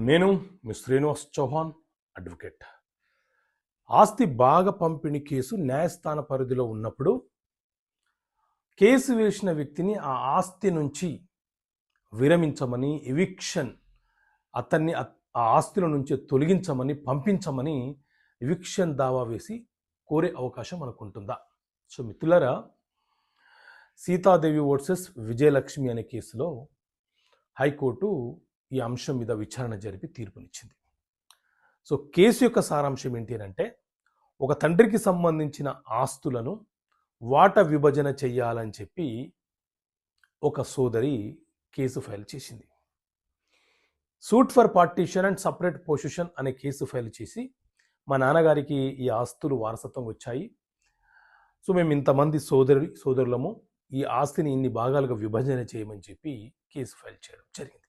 నేను మీ శ్రీనివాస్ చౌహాన్ అడ్వకేట్. ఆస్తి భాగ పంపిణీ కేసు న్యాయస్థాన పరిధిలో ఉన్నప్పుడు కేసు వేసిన వ్యక్తిని ఆ ఆస్తి నుంచి విరమించమని, ఎవిక్షన్ అతన్ని ఆ ఆస్తిలో నుంచి తొలగించమని, పంపించమని ఎవిక్షన్ దావా వేసి కోరే అవకాశం మనకు ఉంటుందా? సో మిత్రులారా, సీతాదేవి వర్సెస్ విజయలక్ష్మి అనే కేసులో హైకోర్టు ఈ అంశం మీద విచారణ జరిపి తీర్పునిచ్చింది. సో కేసు యొక్క సారాంశం ఏంటి అంటే, ఒక తండ్రికి సంబంధించిన ఆస్తులను వాటా విభజన చెయ్యాలని చెప్పి ఒక సోదరి కేసు ఫైల్ చేసింది. Suit for partition and separate position అనే కేసు ఫైల్ చేసి, మా నాన్నగారికి ఈ ఆస్తులు వారసత్వం వచ్చాయి, సో మేము ఇంతమంది సోదరులము, ఈ ఆస్తిని ఇన్ని భాగాలుగా విభజన చేయమని చెప్పి కేసు ఫైల్ చేయడం జరిగింది.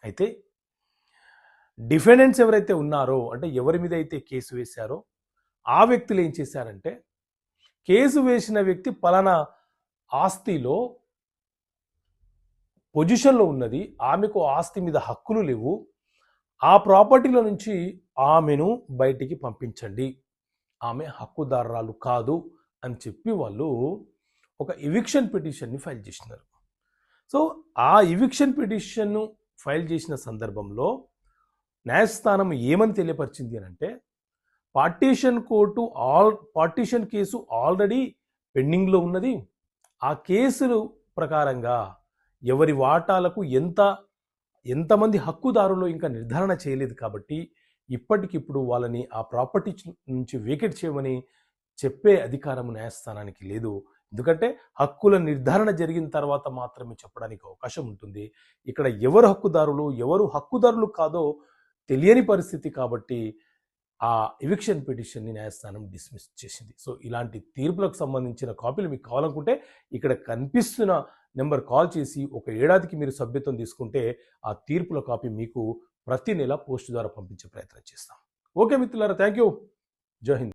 అయితే డిఫెండెంట్స్ ఎవరైతే ఉన్నారో, అంటే ఎవరి మీద అయితే కేసు వేశారో ఆ వ్యక్తులు ఏం చేశారంటే, కేసు వేసిన వ్యక్తి పలానా ఆస్తిలో పొజిషన్లో ఉన్నది, ఆమెకు ఆస్తి మీద హక్కులు లేవు, ఆ ప్రాపర్టీలో నుంచి ఆమెను బయటికి పంపించండి, ఆమె హక్కుదారురాలు కాదు అని చెప్పి వాళ్ళు ఒక ఎవిక్షన్ పిటిషన్ని ఫైల్ చేసినారు. సో ఆ ఎవిక్షన్ పిటిషన్ను ఫైల్ చేసిన సందర్భంలో న్యాయస్థానం ఏమని తెలియపరిచింది అని అంటే, పార్టీషన్ కేసు ఆల్రెడీ పెండింగ్లో ఉన్నది, ఆ కేసులు ప్రకారంగా ఎవరి వాటాలకు ఎంతమంది హక్కుదారులు ఇంకా నిర్ధారణ చేయలేదు కాబట్టి ఇప్పటికిప్పుడు వాళ్ళని ఆ ప్రాపర్టీ నుంచి వేకెట్ చేయమని చెప్పే అధికారం న్యాయస్థానానికి లేదు. ఎందుకంటే హక్కుల నిర్ధారణ జరిగిన తర్వాత మాత్రమే చెప్పడానికి అవకాశం ఉంటుంది. ఇక్కడ ఎవరు హక్కుదారులు, ఎవరు హక్కుదారులు కాదో తెలియని పరిస్థితి కాబట్టి ఆ ఎవిక్షన్ పిటిషన్ని న్యాయస్థానం డిస్మిస్ చేసింది. సో ఇలాంటి తీర్పులకు సంబంధించిన కాపీలు మీకు కావాలనుకుంటే ఇక్కడ కనిపిస్తున్న నెంబర్ కాల్ చేసి ఒక ఏడాదికి మీరు సభ్యత్వం తీసుకుంటే ఆ తీర్పుల కాపీ మీకు ప్రతి నెల పోస్ట్ ద్వారా పంపించే ప్రయత్నం చేస్తాం. ఓకే మిత్రులారా, థ్యాంక్ యూ. జై హింద్.